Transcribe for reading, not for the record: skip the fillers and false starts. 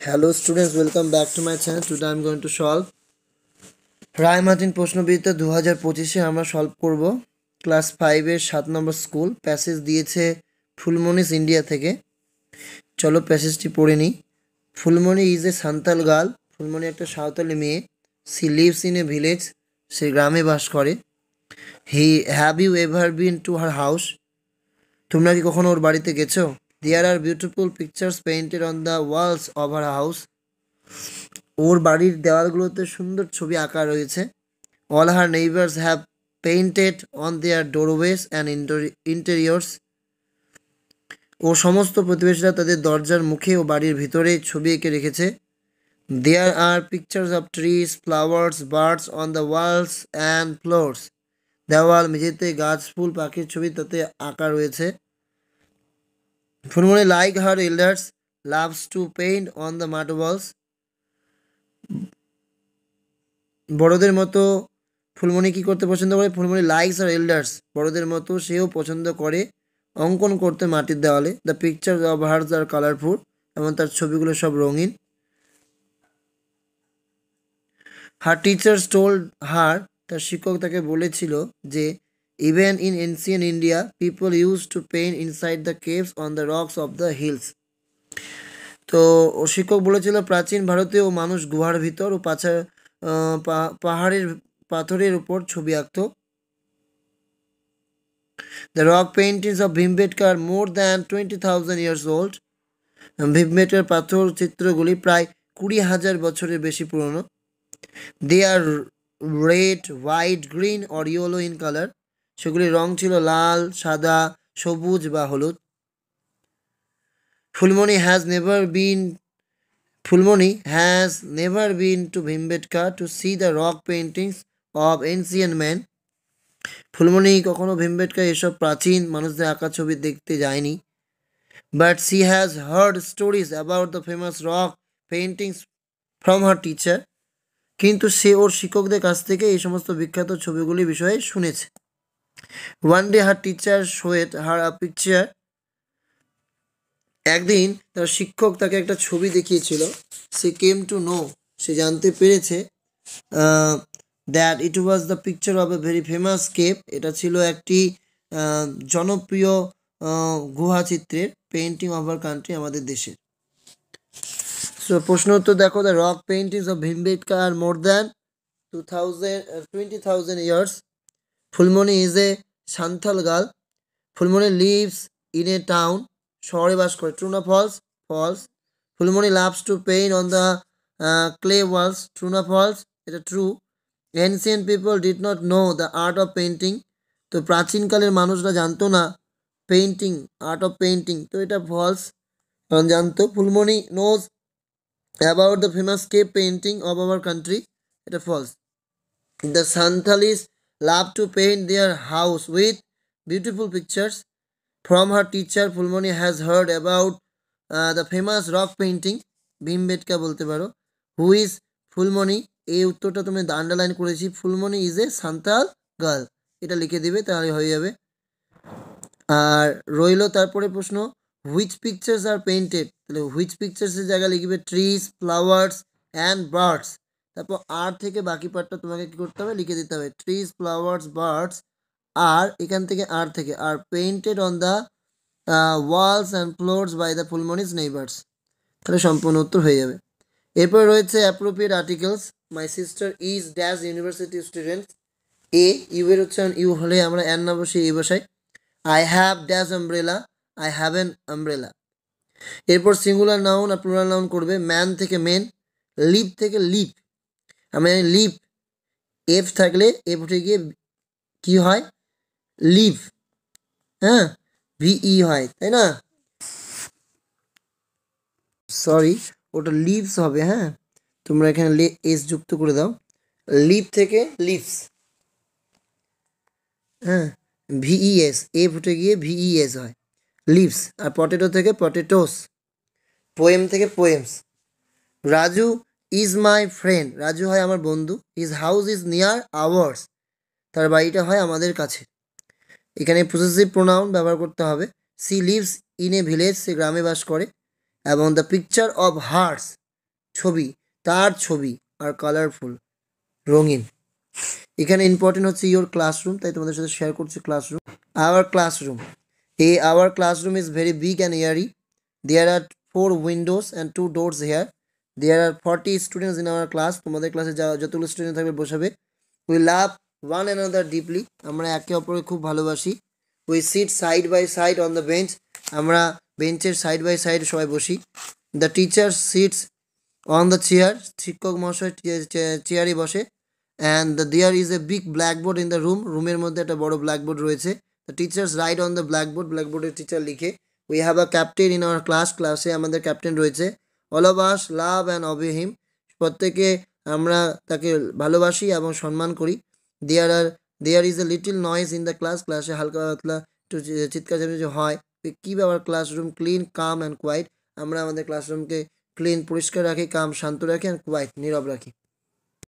Hello students, welcome back to my channel. Today I am going to solve Ray Martin প্রশ্নবিদ্যা 2025-এ আমরা solve করব class 5 এর 7 নম্বর স্কুল। প্যাসেজ দিয়েছে ফুলমনিস ইন্ডিয়া থেকে। চলো প্যাসেজটি পড়ে নিই। Phulmoni is a Santal girl. Phulmoni একটা সাঁওতালি মেয়ে। She lives in a village. সে গ্রামে বাস করে। Have you ever been to her house? তোমরা কি কখনো ওর বাড়িতে গেছো? There are beautiful pictures painted on the walls of her house. ওর বাড়ির দেওয়ালগুলোতে সুন্দর ছবি আঁকা রয়েছে। All her neighbours have painted on their doorways and interiors. ও সমস্ত প্রতিবেশীরা তাদের দরজার মুখে ও বাড়ির ভিতরে ছবি এঁকে রেখেছে। There are pictures of trees, flowers, birds on the walls and floors. দেওয়াল, মেঝেতে গাছ, ফুল, পাখির ছবি তাতে আঁকা রয়েছে। Phulmoni like her elders loves to paint on the mud walls. বড়দের মতো ফুলমনি কি করতে পছন্দ করে? ফুলমনি লাইকস আর এল্ডার্স, বড়দের মতো সেও পছন্দ করে অঙ্কন করতে মাটির দেওয়ালে। The picture of hers are colourful, এবং তার ছবিগুলো সব রঙিন। হার টিচার্স টোল্ড হার, তার শিক্ষক তাকে বলেছিল যে even in ancient India people use to paint inside the caves on the rocks of the hills. তো ও শিক্ষক বলেছিল প্রাচীন ভারতেও মানুষ গুহার ভিতর ও পাহাড়ের পাথরের উপর ছবি আঁকত। The rock paintings of Bhimbetka are more than 20,000 years old. ভীমবেটকার পাথর চিত্রগুলি প্রায় 20,000 বছরের বেশি পুরনো। They are red, white, green or yellow in color. সেগুলির রং ছিল লাল, সাদা, সবুজ বা হলুদ। Fulmoni has never been to Bhimbetka to see the rock paintings of ancient men. Phulmoni কখনো ভীমবেটকা এসব প্রাচীন মানুষদের আঁকা ছবি দেখতে যায়নি। But she has hard stories about the famous rock paintings from her teacher. কিন্তু সে ওর শিক্ষকদের কাছ থেকে এই সমস্ত বিখ্যাত ছবিগুলির বিষয়ে শুনেছে। One day her teacher showed হার আ পিকচার। একদিন তার শিক্ষক তাকে একটা ছবি দেখিয়েছিল। সে কেম টু নো, সে জানতে পেরেছে that it was the picture of a very famous cave. এটা ছিল একটি জনপ্রিয় গুহা চিত্রের পেইন্টিং অফ আওয়ার কান্ট্রি, আমাদের দেশের। সো প্রশ্ন উত্তর দেখো, the rock paintings of Bhimbetka are more than 20,000 years. Phulmoni is a Santhal girl. Phulmoni lives in a town, শহরে বাস করে। ট্রু না false? False. Phulmoni loves to paint on the clay walls. True না ফলস? এটা true. Ancient people did not know the art of painting. তো প্রাচীনকালের মানুষরা জানতো না পেইন্টিং, আর্ট অফ পেইন্টিং। তো এটা ফলস, কারণ জানতো। Phulmoni knows about the famous cave painting of our country, এটা false. The Santhalis love to paint their house with beautiful pictures from her teacher. Phulmoni has heard about the famous rock painting. Bhimbetka বলতে পারো। Who is Phulmoni? এই উত্তরটা তুমি underline করেছি। Phulmoni is a Santal girl, এটা লিখে দিবে, তাহলে হয়ে যাবে। আর রইল তারপরে প্রশ্ন, হুইচ পিকচার্স আর পেইন্টেড। তাহলে হুইচ পিকচার্সের জায়গায় লিখবে ট্রিজ, ফ্লাওয়ার্স অ্যান্ড বার্ডস। তারপর আর থেকে বাকি পার্টটা তোমাকে কী করতে হবে? লিখে দিতে হবে। ট্রিজ, ফ্লাওয়ার্স, বার্ডস, আর এখান থেকে আর থেকে are painted on the walls and floors by the Phulmoni's neighbours. তাহলে সম্পূর্ণ উত্তর হয়ে যাবে। এরপর রয়েছে appropriate articles. My sister is dash university student. A, U এর উচ্চারণ ইউ হলে আমরা অ্যান না বসে এ বসাই। I have dash umbrella, I have an umbrella. এরপর সিঙ্গুলার নাউন আর প্লুরাল নাউন করবে। ম্যান থেকে মেন, লিপ থেকে লিপ। আমি লিপ, এফ থাকলে এফ উঠে গিয়ে কি হয়? লিভ, হ্যাঁ, ভিই হয়, তাই না? সরি, ওটা লিভস হবে। হ্যাঁ, তোমরা এখানে এস যুক্ত করে দাও। লিপ থেকে লিভস, হ্যাঁ, ভিইএস, এফ উঠে গিয়ে ভিইএস হয়, লিভস। আর পটেটো থেকে পটেটোস। পোয়েম থেকে poems. Raju is my friend, Raju হয় আমার বন্ধু। His house is near hours, তার বাড়িটা হয় আমাদের কাছে। এখানে পজেসিভ প্রোনাউন ব্যবহার করতে হবে। She lives in a village, সে গ্রামে বাস করে। এবং দ্য পিকচার অফ হার্স, ছবি, তার ছবি আর কালারফুল, রঙিন। এখানে ইম্পর্টেন্ট হচ্ছে ইয়োর ক্লাসরুম, তাই তোমাদের সাথে শেয়ার করছি classroom. Our classroom, our classroom is very big and airy. There are 4 windows and 2 doors here. There are 40 students in our class. তোমাদের ক্লাসে যতগুলো স্টুডেন্ট থাকবে বসাবে। We love one another deeply, আমরা একে অপরকে খুব ভালোবাসি। We sit side by side on the bench, আমরা বেঞ্চের সাইড বাই সাইড সবাই বসি। The teacher sits on the chair, শিক্ষক মহাশয় চেয়ারে বসে। And there is a big blackboard in the room, রুমের মধ্যে একটা বড় ব্ল্যাকবোর্ড রয়েছে। The teachers write on the blackboard, ব্ল্যাকবোর্ডের টিচার লিখে। We have a captain in our class, ক্লাসে আমাদের ক্যাপ্টেন রয়েছে। All of us love and obey him, প্রত্যেকে আমরা তাকে ভালোবাসি এবং সম্মান করি। There is a little noise in the class, ক্লাসে হালকা পাতলা একটু চিৎকার চেঁচামেচি হয়। We keep our classroom clean, come and quite, আমরা আমাদের ক্লাসরুমকে ক্লিন পরিষ্কার রাখি, কাম শান্ত রাখি, অ্যান্ড কোয়াইট নীরব রাখি।